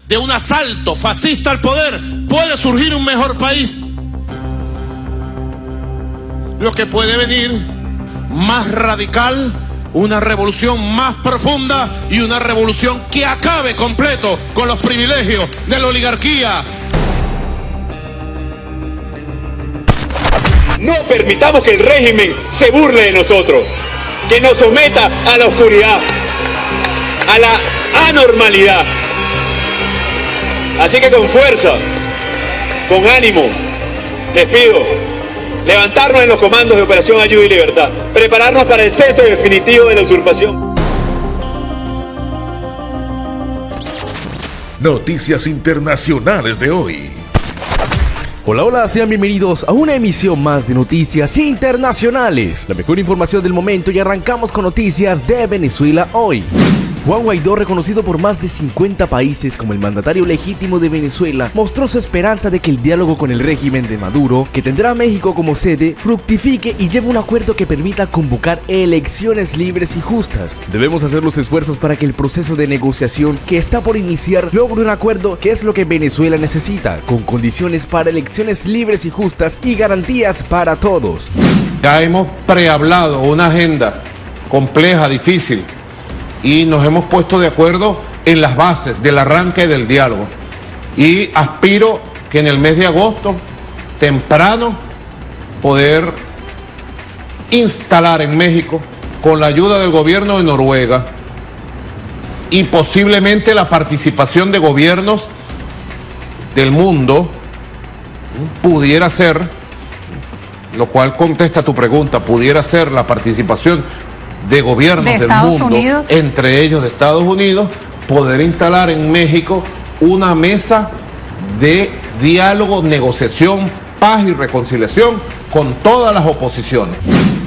De un asalto fascista al poder puede surgir un mejor país. Lo que puede venir más radical, una revolución más profunda y una revolución que acabe completo con los privilegios de la oligarquía. No permitamos que el régimen se burle de nosotros, que nos someta a la oscuridad, a la anormalidad. Así que con fuerza, con ánimo, les pido levantarnos en los comandos de Operación Ayuda y Libertad, prepararnos para el cese definitivo de la usurpación. Noticias internacionales de hoy. Hola, hola, sean bienvenidos a una emisión más de Noticias Internacionales, la mejor información del momento, y arrancamos con noticias de Venezuela hoy. Juan Guaidó, reconocido por más de 50 países como el mandatario legítimo de Venezuela, mostró su esperanza de que el diálogo con el régimen de Maduro, que tendrá a México como sede, fructifique y lleve un acuerdo que permita convocar elecciones libres y justas. Debemos hacer los esfuerzos para que el proceso de negociación que está por iniciar logre un acuerdo, que es lo que Venezuela necesita, con condiciones para elecciones libres y justas y garantías para todos. Ya hemos prehablado una agenda compleja, difícil, y nos hemos puesto de acuerdo en las bases del arranque del diálogo. Y aspiro que en el mes de agosto, temprano, poder instalar en México, con la ayuda del gobierno de Noruega y posiblemente la participación de gobiernos del mundo, pudiera ser, lo cual contesta tu pregunta, pudiera ser la participación de gobiernos del mundo, entre ellos de Estados Unidos, poder instalar en México una mesa de diálogo, negociación, paz y reconciliación con todas las oposiciones.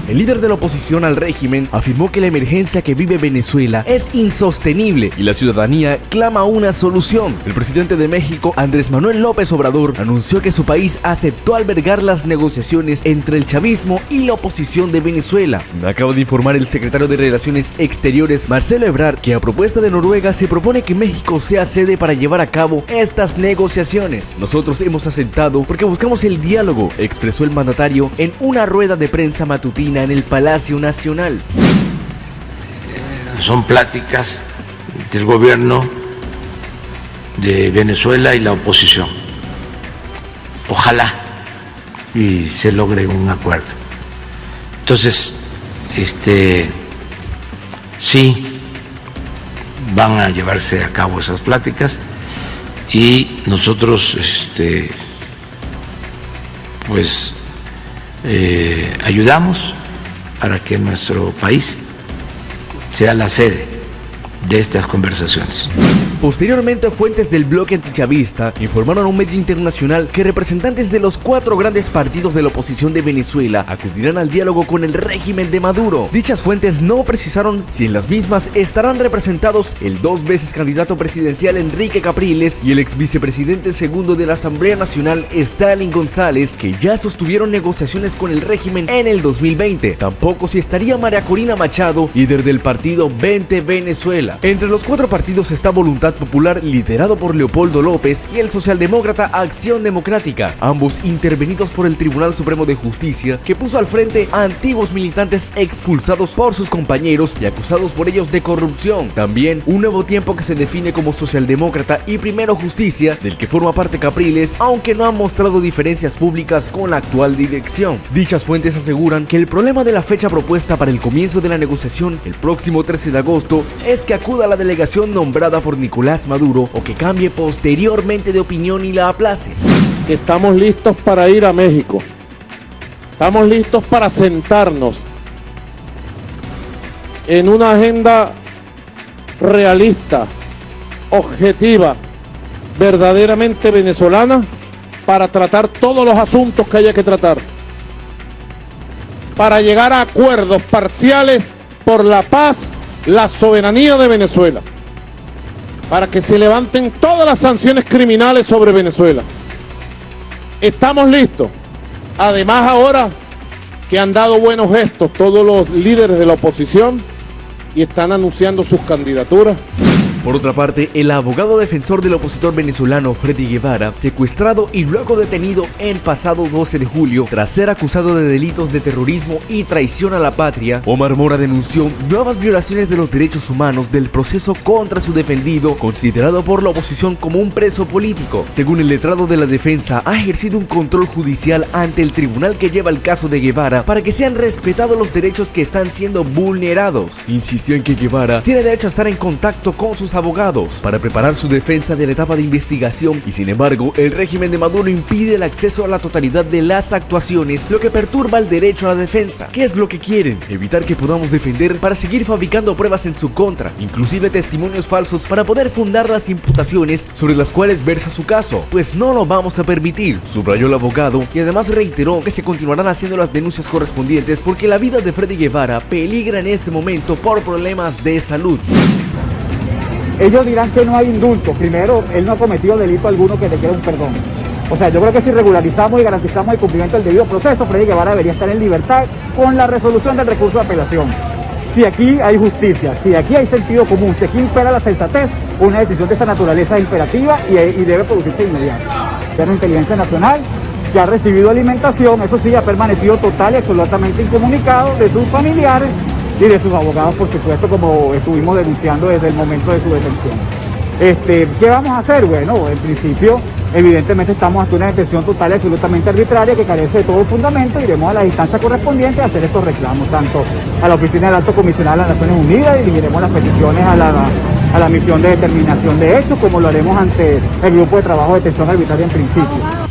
El líder de la oposición al régimen afirmó que la emergencia que vive Venezuela es insostenible y la ciudadanía clama una solución. El presidente de México, Andrés Manuel López Obrador, anunció que su país aceptó albergar las negociaciones entre el chavismo y la oposición de Venezuela. Acaba de informar el secretario de Relaciones Exteriores, Marcelo Ebrard, que a propuesta de Noruega se propone que México sea sede para llevar a cabo estas negociaciones. Nosotros hemos aceptado porque buscamos el diálogo, expresó el mandatario en una rueda de prensa matutina en el Palacio Nacional. Son pláticas del gobierno de Venezuela y la oposición. Ojalá y se logre un acuerdo. Entonces, sí van a llevarse a cabo esas pláticas y nosotros, ayudamos para que nuestro país sea la sede de estas conversaciones. Posteriormente, fuentes del bloque antichavista informaron a un medio internacional que representantes de los 4 grandes partidos de la oposición de Venezuela acudirán al diálogo con el régimen de Maduro. Dichas fuentes no precisaron si en las mismas estarán representados el 2 veces candidato presidencial Enrique Capriles y el ex vicepresidente segundo de la Asamblea Nacional Stalin González, que ya sostuvieron negociaciones con el régimen en el 2020. Tampoco si estaría María Corina Machado, líder del partido 20 Venezuela. Entre los 4 partidos está Voluntad Popular, liderado por Leopoldo López, y el socialdemócrata Acción Democrática, ambos intervenidos por el Tribunal Supremo de Justicia, que puso al frente a antiguos militantes expulsados por sus compañeros y acusados por ellos de corrupción. También un nuevo tiempo que se define como socialdemócrata y Primero Justicia, del que forma parte Capriles, aunque no han mostrado diferencias públicas con la actual dirección. Dichas fuentes aseguran que el problema de la fecha propuesta para el comienzo de la negociación, el próximo 13 de agosto, es que acuda la delegación nombrada por Nicolás Maduro o que cambie posteriormente de opinión y la aplace. Estamos listos para ir a México. Estamos listos para sentarnos en una agenda realista, objetiva, verdaderamente venezolana, para tratar todos los asuntos que haya que tratar, para llegar a acuerdos parciales por la paz, la soberanía de Venezuela, para que se levanten todas las sanciones criminales sobre Venezuela. Estamos listos. Además, ahora que han dado buenos gestos todos los líderes de la oposición y están anunciando sus candidaturas. Por otra parte, el abogado defensor del opositor venezolano Freddy Guevara, secuestrado y luego detenido el pasado 12 de julio tras ser acusado de delitos de terrorismo y traición a la patria, Omar Mora denunció nuevas violaciones de los derechos humanos del proceso contra su defendido, considerado por la oposición como un preso político. Según el letrado de la defensa, ha ejercido un control judicial ante el tribunal que lleva el caso de Guevara para que sean respetados los derechos que están siendo vulnerados. Insistió en que Guevara tiene derecho a estar en contacto con sus abogados para preparar su defensa de la etapa de investigación y, sin embargo, el régimen de Maduro impide el acceso a la totalidad de las actuaciones, lo que perturba el derecho a la defensa. ¿Qué es lo que quieren? Evitar que podamos defender para seguir fabricando pruebas en su contra, inclusive testimonios falsos para poder fundar las imputaciones sobre las cuales versa su caso. Pues no lo vamos a permitir, subrayó el abogado, y además reiteró que se continuarán haciendo las denuncias correspondientes porque la vida de Freddy Guevara peligra en este momento por problemas de salud. Ellos dirán que no hay indulto. Primero, él no ha cometido delito alguno que requiera un perdón. O sea, yo creo que si regularizamos y garantizamos el cumplimiento del debido proceso, Freddy Guevara debería estar en libertad con la resolución del recurso de apelación. Si aquí hay justicia, si aquí hay sentido común, si aquí impera la sensatez, una decisión de esta naturaleza es imperativa y debe producirse de inmediato. Ya la inteligencia nacional, que ha recibido alimentación, eso sí, ha permanecido total y absolutamente incomunicado de sus familiares y de sus abogados, por supuesto, como estuvimos denunciando desde el momento de su detención. ¿Qué vamos a hacer? Bueno, en principio, evidentemente estamos ante una detención total y absolutamente arbitraria que carece de todo fundamento. Iremos a las instancias correspondientes a hacer estos reclamos, tanto a la Oficina del Alto Comisionado de las Naciones Unidas, y dirigiremos las peticiones a la misión de determinación de hechos, como lo haremos ante el grupo de trabajo de detención arbitraria en principio.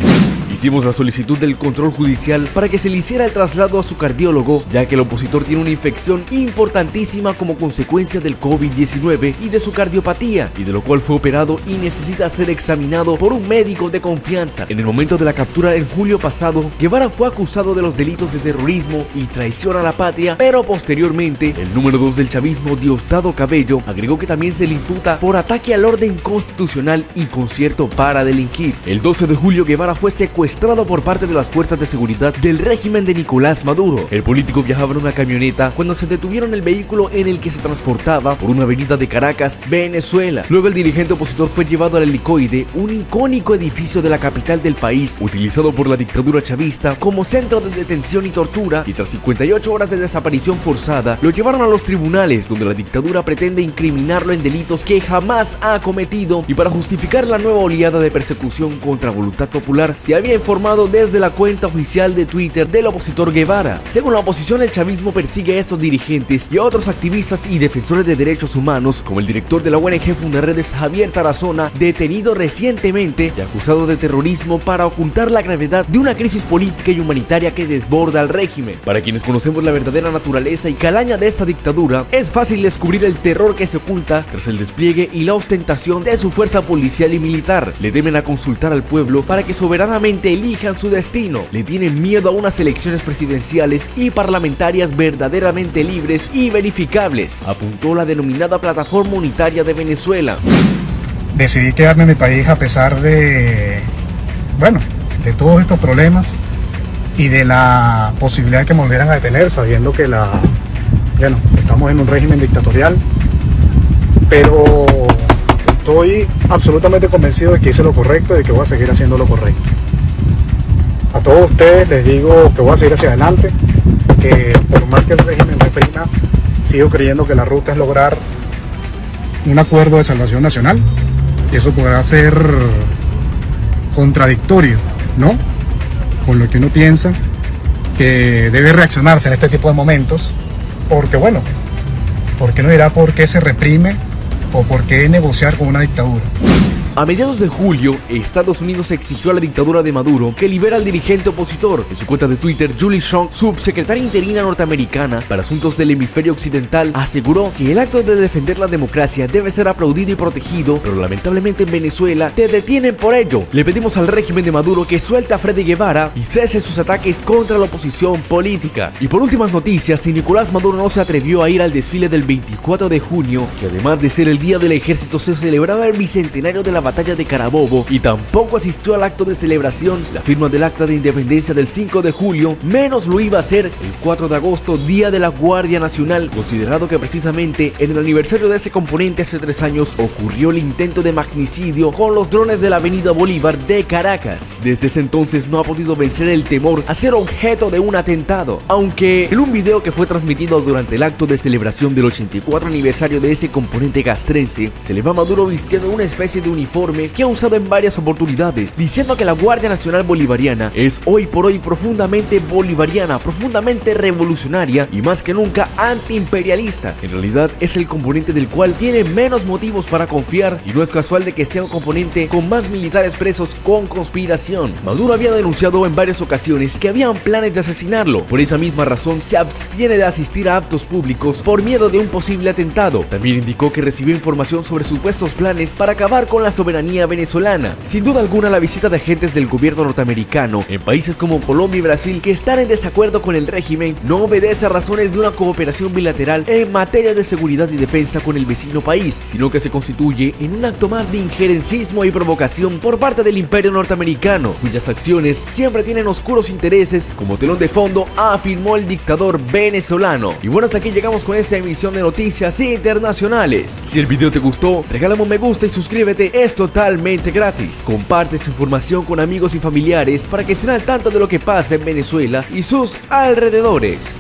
Hicimos la solicitud del control judicial para que se le hiciera el traslado a su cardiólogo, ya que el opositor tiene una infección importantísima como consecuencia del COVID-19 y de su cardiopatía, y de lo cual fue operado y necesita ser examinado por un médico de confianza. En el momento de la captura en julio pasado, Guevara fue acusado de los delitos de terrorismo y traición a la patria, pero posteriormente, el número 2 del chavismo, Diosdado Cabello, agregó que también se le imputa por ataque al orden constitucional y concierto para delinquir. El 12 de julio, Guevara fue secuestrado por parte de las fuerzas de seguridad del régimen de Nicolás Maduro. El político viajaba en una camioneta cuando se detuvieron el vehículo en el que se transportaba por una avenida de Caracas, Venezuela. Luego el dirigente opositor fue llevado al Helicoide, un icónico edificio de la capital del país, utilizado por la dictadura chavista como centro de detención y tortura, y tras 58 horas de desaparición forzada, lo llevaron a los tribunales, donde la dictadura pretende incriminarlo en delitos que jamás ha cometido, y para justificar la nueva oleada de persecución contra voluntad popular, se había informado desde la cuenta oficial de Twitter del opositor Guevara. Según la oposición, el chavismo persigue a estos dirigentes y a otros activistas y defensores de derechos humanos, como el director de la ONG Fundaredes, Javier Tarazona, detenido recientemente y acusado de terrorismo para ocultar la gravedad de una crisis política y humanitaria que desborda al régimen. Para quienes conocemos la verdadera naturaleza y calaña de esta dictadura, es fácil descubrir el terror que se oculta tras el despliegue y la ostentación de su fuerza policial y militar. Le temen a consultar al pueblo para que soberanamente elijan su destino. Le tienen miedo a unas elecciones presidenciales y parlamentarias verdaderamente libres y verificables, apuntó la denominada Plataforma Unitaria de Venezuela. Decidí quedarme en mi país a pesar de todos estos problemas y de la posibilidad de que me volvieran a detener, sabiendo que estamos en un régimen dictatorial, pero estoy absolutamente convencido de que hice lo correcto y de que voy a seguir haciendo lo correcto. A todos ustedes les digo que voy a seguir hacia adelante, que por más que el régimen reprima, sigo creyendo que la ruta es lograr un acuerdo de salvación nacional, y eso podrá ser contradictorio, ¿no?, con lo que uno piensa que debe reaccionarse en este tipo de momentos, porque ¿por qué no dirá por qué se reprime o por qué negociar con una dictadura? A mediados de julio, Estados Unidos exigió a la dictadura de Maduro que libera al dirigente opositor. En su cuenta de Twitter, Julie Strong, subsecretaria interina norteamericana para asuntos del hemisferio occidental, aseguró que el acto de defender la democracia debe ser aplaudido y protegido, pero lamentablemente en Venezuela te detienen por ello. Le pedimos al régimen de Maduro que suelte a Freddy Guevara y cese sus ataques contra la oposición política. Y por últimas noticias, si Nicolás Maduro no se atrevió a ir al desfile del 24 de junio, que además de ser el Día del Ejército se celebraba el bicentenario de la batalla de Carabobo y tampoco asistió al acto de celebración, la firma del acta de independencia del 5 de julio, menos lo iba a hacer el 4 de agosto, Día de la Guardia Nacional, considerado que precisamente en el aniversario de ese componente hace 3 años ocurrió el intento de magnicidio con los drones de la Avenida Bolívar de Caracas. Desde ese entonces no ha podido vencer el temor a ser objeto de un atentado, aunque en un video que fue transmitido durante el acto de celebración del 84 aniversario de ese componente castrense, se le va a Maduro vistiendo una especie de uniforme que ha usado en varias oportunidades, diciendo que la Guardia Nacional Bolivariana es hoy por hoy profundamente bolivariana, profundamente revolucionaria y más que nunca antiimperialista. En realidad es el componente del cual tiene menos motivos para confiar y no es casual de que sea un componente con más militares presos con conspiración. Maduro había denunciado en varias ocasiones que habían planes de asesinarlo. Por esa misma razón se abstiene de asistir a actos públicos por miedo de un posible atentado. También indicó que recibió información sobre supuestos planes para acabar con la soberanía venezolana. Sin duda alguna, la visita de agentes del gobierno norteamericano en países como Colombia y Brasil que están en desacuerdo con el régimen no obedece a razones de una cooperación bilateral en materia de seguridad y defensa con el vecino país, sino que se constituye en un acto más de injerencismo y provocación por parte del imperio norteamericano, cuyas acciones siempre tienen oscuros intereses como telón de fondo, afirmó el dictador venezolano. Y bueno, hasta aquí llegamos con esta emisión de Noticias Internacionales. Si el video te gustó, regálame un me gusta y suscríbete, es totalmente gratis. Comparte esta información con amigos y familiares para que estén al tanto de lo que pasa en Venezuela y sus alrededores.